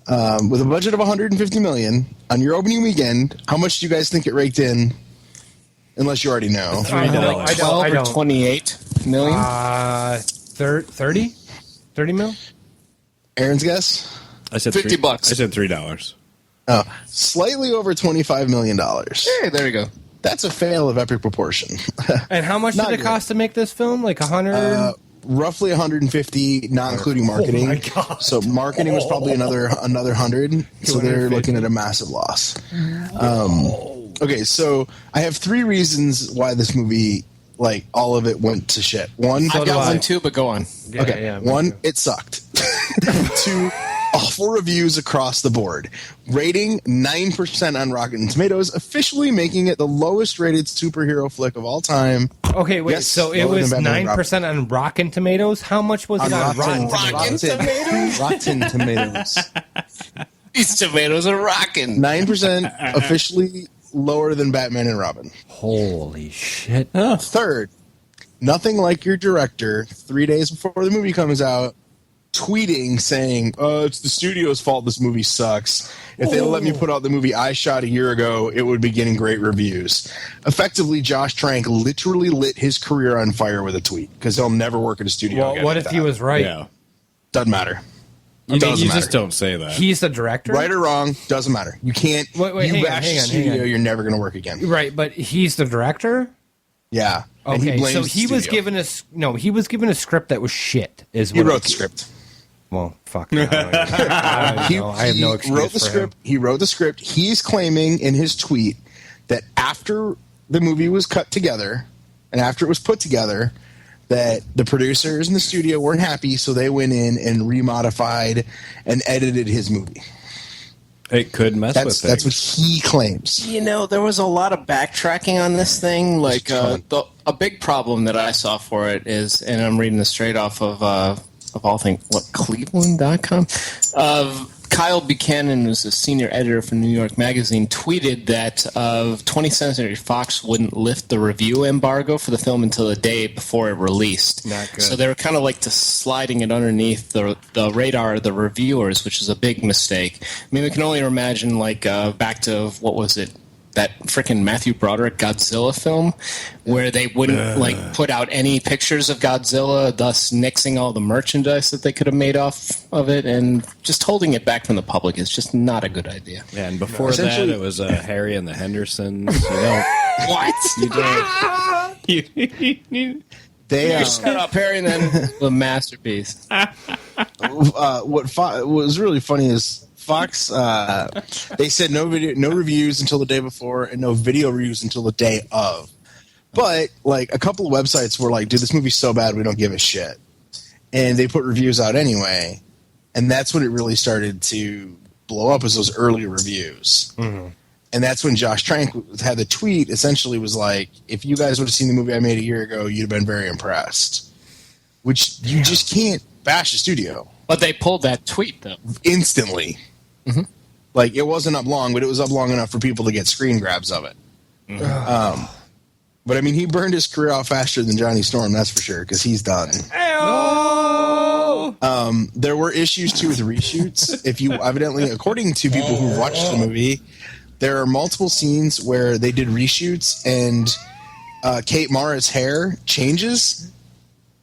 With a budget of $150 million on your opening weekend, how much do you guys think it raked in? Unless you already know. $3. 12 or 28 million? 30 mil? Aaron's guess? I said $50. I said $3. Oh, slightly over $25 million. Hey, there you go. That's a fail of epic proportion. And how much did it cost to make this film? Like 100? Roughly 150, not inclling marketing. Oh my God. So marketing was probably another 100. So they're looking at a massive loss. Okay, so I have 3 reasons why this movie, like, all of it went to shit. One, I got one too, but go on. Okay, one, it sucked. 2, awful reviews across the board. Rating 9% on Rotten Tomatoes, officially making it the lowest rated superhero flick of all time. Okay, wait. Yes, so it lower was than Batman 9% on Rotten Tomatoes. How much was it on Rotten Tomatoes? Rotten Tomatoes. These tomatoes are rocking. 9% officially lower than Batman and Robin. Holy shit! Third, nothing like your director 3 days before the movie comes out tweeting saying, it's the studio's fault this movie sucks. If they let me put out the movie I shot a year ago, it would be getting great reviews. Effectively, Josh Trank literally lit his career on fire with a tweet because he'll never work at a studio Well, again. what if he was right? Yeah. Doesn't matter. You Doesn't matter. just don't say that. He's the director? Right or wrong, doesn't matter. You can't. Wait, you hang on, bash hang the on, studio, hang on. you're never going to work again. Right, but he's the director? Yeah. And he Okay, blames so the he was studio. given he was given a script that was shit. He wrote the script. Well, fuck. I have no excuse wrote the for script. him. He wrote the script. He's claiming in his tweet that after the movie was cut together and after it was put together, that the producers in the studio weren't happy, so they went in and remodified and edited his movie. It could mess with things. That's what he claims. You know, there was a lot of backtracking on this thing. Like, a big problem that I saw for it is, and I'm reading this straight off of all things, Cleveland.com? Kyle Buchanan, who's a senior editor for New York Magazine, tweeted that 20th Century Fox wouldn't lift the review embargo for the film until the day before it released. Not good. So they were kind of like just sliding it underneath the radar of the reviewers, which is a big mistake. I mean, we can only imagine, like, back to, what was it? That freaking Matthew Broderick Godzilla film, where they wouldn't put out any pictures of Godzilla, thus nixing all the merchandise that they could have made off of it, and just holding it back from the public is just not a good idea. Yeah, and before that, it was Harry and the Hendersons. You know, What? you don't. They Shut up, Harry, and then the masterpiece. what was really funny is Fox, they said no reviews until the day before and no video reviews until the day of. But, like, a couple of websites were like, dude, this movie's so bad we don't give a shit. And they put reviews out anyway. And that's when it really started to blow up, was those early reviews. Mm-hmm. And that's when Josh Trank had the tweet, essentially was like, if you guys would have seen the movie I made a year ago, you'd have been very impressed. Which you just can't bash a studio. But they pulled that tweet, though. Instantly. Mm-hmm. Like, it wasn't up long, but it was up long enough for people to get screen grabs of it. Mm-hmm. But I mean, he burned his career out faster than Johnny Storm, that's for sure, because he's done. There were issues too with reshoots. If you evidently, according to people who watched the movie, there are multiple scenes where they did reshoots and Kate Mara's hair changes.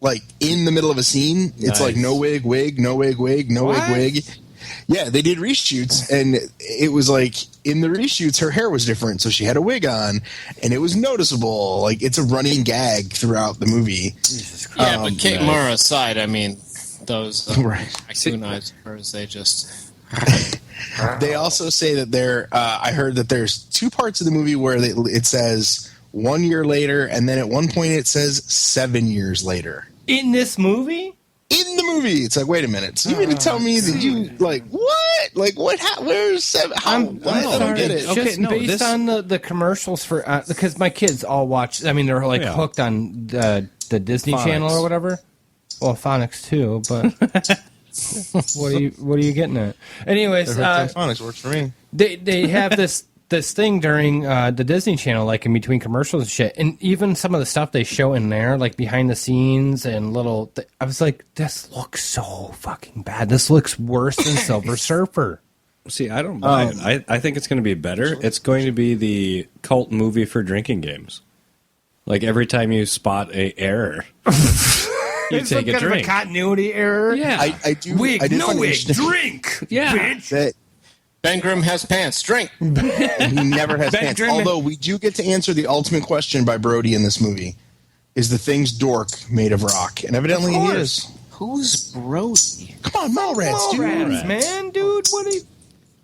Like, in the middle of a scene, it's like no wig, no wig, no wig. Yeah, they did reshoots, and it was like, in the reshoots, her hair was different, so she had a wig on, and it was noticeable. Like, it's a running gag throughout the movie. Jesus Christ. Yeah, but Kate Mara aside, I mean, those raccoon eyes of hers, they just... They also say that I heard that there's 2 parts of the movie where it says 1 year later, and then at one point it says 7 years later. In this movie? In the movie, it's like, wait a minute. So you mean to tell me that you, like, what? Like, what? Where's 7? I'm I don't get it. Just based on the commercials for because my kids all watch. I mean, they're like hooked on the Disney Phonics. Channel or whatever. Well, Phonics too, but what are you getting at? Anyways, Phonics works for me. They have this thing during the Disney Channel, like in between commercials and shit, and even some of the stuff they show in there, like behind the scenes and little. I was like, this looks so fucking bad. This looks worse than Silver Surfer. See, I don't buy it. I think it's going to be better. It's going to be the cult movie for drinking games. Like every time you spot a error, you take a drink. A continuity error. Yeah, I do. Wig, I did no find it wig, interesting drink. Yeah. bitch. that Ben Grimm has pants. Drink. he never has Ben pants. Grimm- Although we do get to answer the ultimate question by Brody in this movie: is the thing's dork made of rock? And evidently he is. Who's Brody? Come on, Mallrats, dude. Rats, man, dude.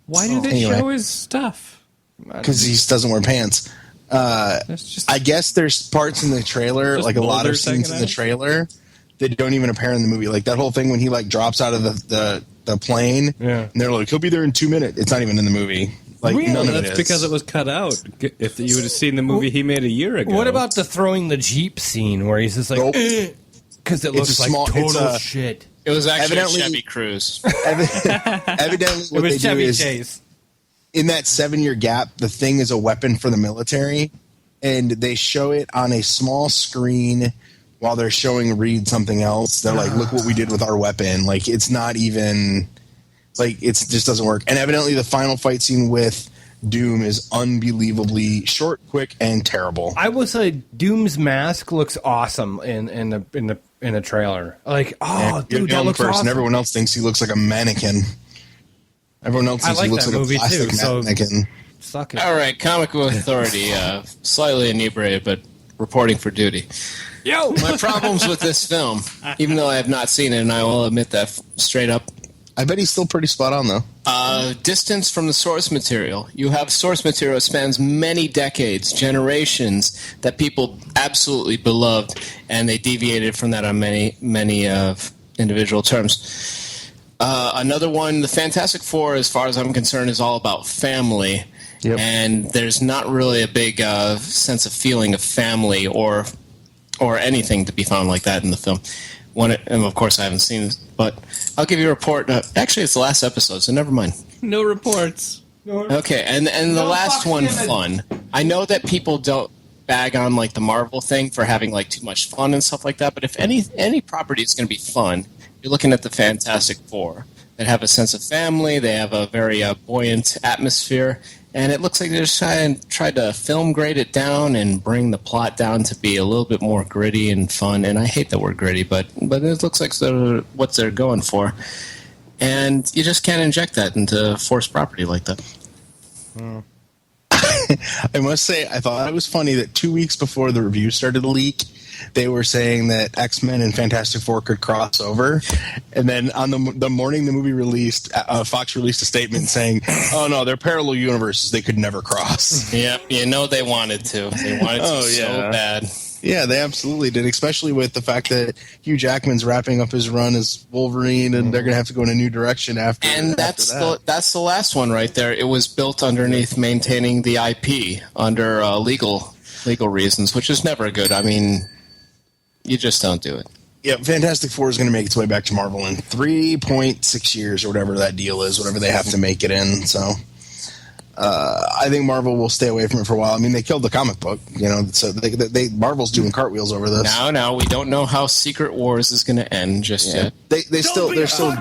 Why do they Anyway. show his stuff? Because he doesn't wear pants. That's just I guess there's parts in the trailer, Just like a lot Boulder of scenes in the second trailer, that don't even appear in the movie. Like that whole thing when he like drops out of the plane, Yeah. and they're like, he'll be there in 2 minutes. It's not even in the movie. Like Really? none of it that's is. because it was cut out. If you would have seen the movie he made a year ago. What about the throwing the Jeep scene where he's just like, Nope. because it It's looks a like small- it's total a- shit. It was actually Evidently- a Chevy Cruise. Evidently, It what they was do Chevy is Chase. in that 7-year gap, the thing is a weapon for the military, and they show it on a small screen while they're showing Reed something else. They're like, "Look what we did with our weapon!" Like it's not even like it just doesn't work. And evidently, the final fight scene with Doom is unbelievably short, quick, and terrible. I will say Doom's mask looks awesome in the trailer. Like, You're dude, the that only looks person. awesome. Everyone else thinks he looks like a mannequin. Everyone else I thinks like he looks that like movie a plastic too, so- mannequin. Suck it. All right, Comic Book Authority, slightly inebriated, but reporting for duty. Yo, My problems with this film, even though I have not seen it, and I will admit that straight up, I bet he's still pretty spot on though. distance from the source material. You have source material that spans many decades, generations, that people absolutely beloved, and they deviated from that on many individual terms. Another one, the Fantastic Four, as far as I'm concerned, is all about family. Yep. And there's not really a big sense of feeling of family or anything to be found like that in the film. And of course, I haven't seen it, but I'll give you a report. Actually, it's the last episode, so never mind. no reports? Okay, and the last one, fun. I know that people don't bag on like the Marvel thing for having like too much fun and stuff like that, but if any property is going to be fun, you're looking at the Fantastic Four that have a sense of family. They have a very buoyant atmosphere, and it looks like they're just tried to film grade it down and bring the plot down to be a little bit more gritty and fun. And I hate the word gritty, but it looks like what they're going for. And you just can't inject that into forced property like that. I must say, I thought it was funny that 2 weeks before the review started to leak, they were saying that X-Men and Fantastic Four could cross over. And then on the morning the movie released, Fox released a statement saying, oh, no, they're parallel universes. They could never cross. Yep, you know they wanted to. They wanted to so bad. Yeah, they absolutely did, especially with the fact that Hugh Jackman's wrapping up his run as Wolverine, and they're going to have to go in a new direction after. And after that. that's the last one right there. It was built underneath maintaining the IP under legal reasons, which is never good. I mean, you just don't do it. Yeah, Fantastic Four is going to make its way back to Marvel in 3.6 years or whatever that deal is, whatever they have to make it in. So I think Marvel will stay away from it for a while. I mean, they killed the comic book, so they Marvel's doing cartwils over this. Now, we don't know how Secret Wars is going to end just yet. They're still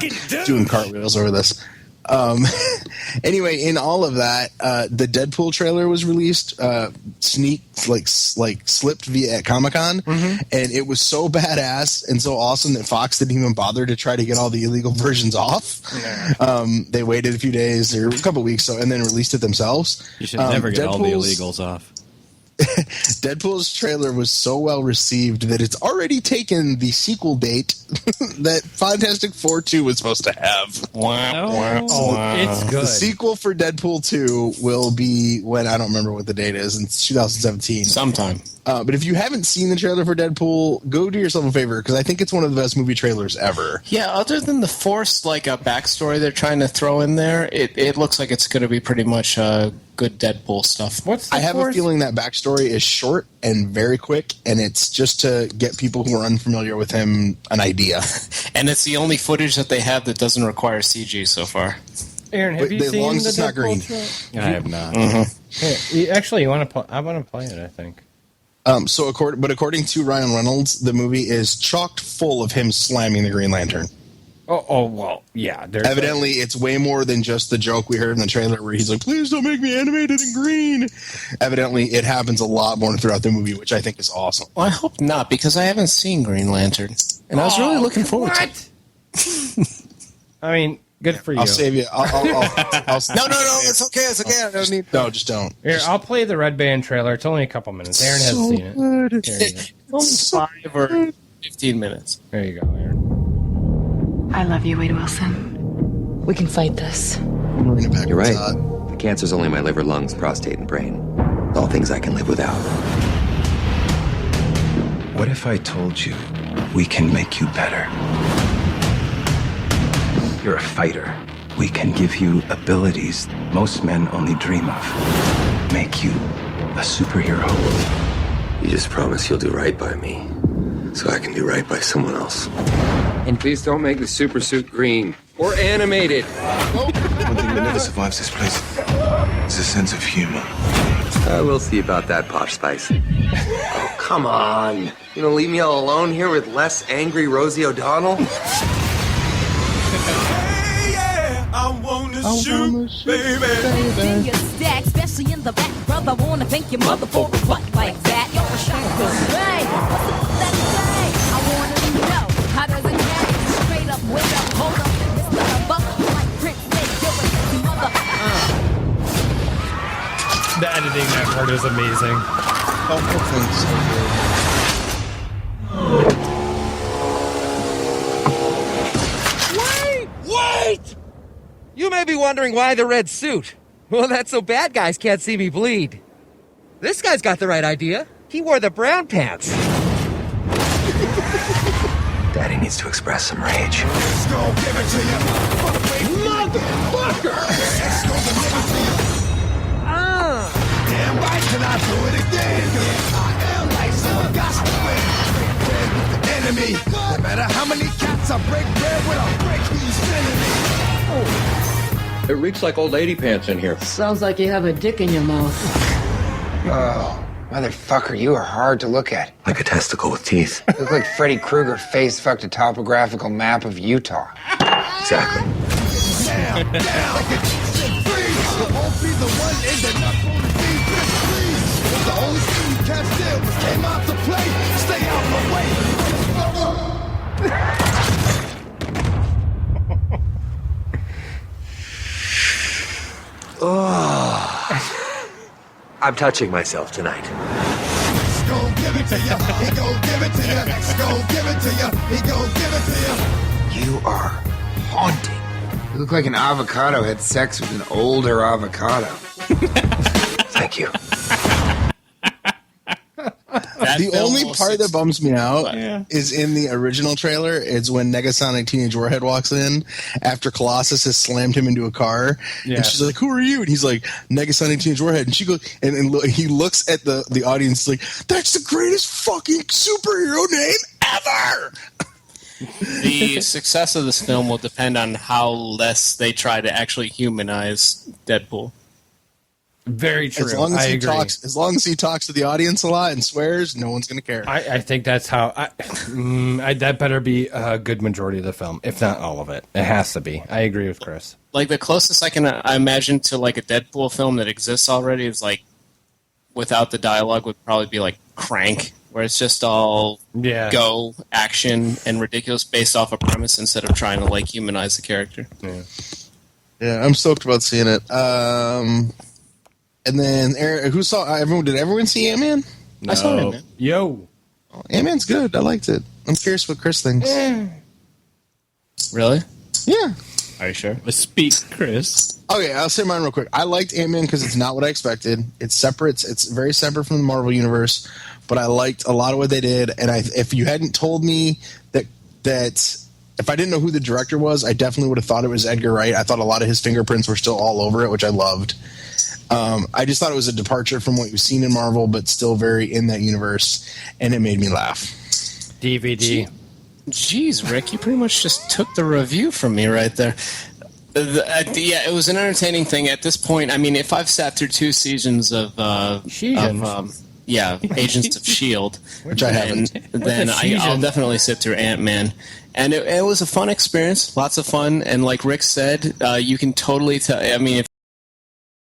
doing cartwheels over this. Anyway, in all of that, the Deadpool trailer was released, slipped via at Comic-Con, and it was so badass and so awesome that Fox didn't even bother to try to get all the illegal versions off. They waited a few days or a couple weeks, and then released it themselves. You should never get all the Deadpool's- illegals off. Deadpool's trailer was so well received that it's already taken the sequel date that Fantastic Four 2 was supposed to have. It's good. The sequel for Deadpool 2 will be when, I don't remember what the date is, in 2017. Sometime. But if you haven't seen the trailer for Deadpool, go do yourself a favor, because I think it's one of the best movie trailers ever. Yeah, other than the forced a backstory they're trying to throw in there, it looks like it's going to be pretty much good Deadpool stuff. I have a feeling that backstory is short and very quick, and it's just to get people who are unfamiliar with him an idea. And it's the only footage that they have that doesn't require CG so far. Aaron, have But you as seen long the as it's not green. Deadpool trailer? I have not. Here, actually, you want to play? I want to play it. I think. According to Ryan Reynolds, the movie is chocked full of him slamming the Green Lantern. Oh well, yeah. Evidently, it's way more than just the joke we heard in the trailer where he's like, "Please don't make me animated in green." Evidently, it happens a lot more throughout the movie, which I think is awesome. Well, I hope not, because I haven't seen Green Lantern, and I was really looking forward to it. I mean, good for you. I'll save you. I'll No, it's okay. It's okay. I don't need. No, just don't. Here, I'll play the Red Band trailer. It's only a couple minutes. Aaron has seen it. There you go. Only 5 or 15 minutes. There you go, Aaron. I love you, Wade Wilson. We can fight this. You're right. The cancer's only my liver, lungs, prostate, and brain. All things I can live without. What if I told you we can make you better? You're a fighter. We can give you abilities most men only dream of. Make you a superhero. You just promise you'll do right by me, so I can do right by someone else. And please don't make the super suit green or animated. One thing that never survives this place is a sense of humor. We'll see about that, Posh Spice. Oh, come on. You gonna leave me all alone here with less angry Rosie O'Donnell? I wanna shoot, baby. In your stack, especially in the back, brother. Wanna thank your mother for a butt like that. You're a shotgun. Hey, what's up with that say? I wanna know how does it get straight up, wait up, hold up, Mr. Buck, like Rick, you're a sexy mother. The editing that part is amazing. Wait! You may be wondering why the red suit. Well, that's so bad guys can't see me bleed. This guy's got the right idea. He wore the brown pants. Daddy needs to express some rage. Let's go give it to you. Motherfucker! Let's go deliver to you. Damn right, can I do it again? I am like some gospel with the enemy. No matter how many cats I break bread with, I'll break who's enemy. It reeks like old lady pants in here. Sounds like you have a dick in your mouth. Oh, motherfucker, you are hard to look at. Like a testicle with teeth. You look like Freddy Krueger face fucked a topographical map of Utah. Exactly. Down, like a freeze. I won't be the one in the knuckle to be this please. The only thing you can't steal was came out to play. Stay out my way. I'm touching myself tonight. Let's go give it to you. He go give it to you. Let's go give it to you. He go give it to you. You are haunting. You look like an avocado had sex with an older avocado. Thank you. The only part that bums me out is in the original trailer. It's when Negasonic Teenage Warhead walks in after Colossus has slammed him into a car, and she's like, "Who are you?" And he's like, "Negasonic Teenage Warhead." And she goes, and he looks at the audience like, "That's the greatest fucking superhero name ever." The success of this film will depend on how less they try to actually humanize Deadpool. Very true. As long as I he agree. talks to the audience a lot and swears, no one's going to care. I think that's how. That better be a good majority of the film, if not all of it. It has to be. I agree with Chris. Like the closest I can imagine to like a Deadpool film that exists already is like without the dialogue would probably be like Crank, where it's just all go action and ridiculous based off a premise instead of trying to like humanize the character. Yeah, I'm stoked about seeing it. And then who saw everyone? Did everyone see Ant-Man? No. I saw Ant-Man. Yo, Ant-Man's good. I liked it. I'm curious what Chris thinks. Really? Yeah. Are you sure? Speak, Chris. Okay, I'll say mine real quick. I liked Ant-Man because it's not what I expected. It's separate. It's very separate from the Marvel universe. But I liked a lot of what they did. And if you hadn't told me that if I didn't know who the director was, I definitely would have thought it was Edgar Wright. I thought a lot of his fingerprints were still all over it, which I loved. I just thought it was a departure from what you've seen in Marvel, but still very in that universe, and it made me laugh. DVD. Jeez, Rick, you pretty much just took the review from me right there. Yeah, it was an entertaining thing. At this point, I mean, if I've sat through 2 seasons of Agents of S.H.I.E.L.D., which I haven't, then I'll definitely sit through Ant-Man. And it was a fun experience, lots of fun. And like Rick said, you can totally tell. I mean, if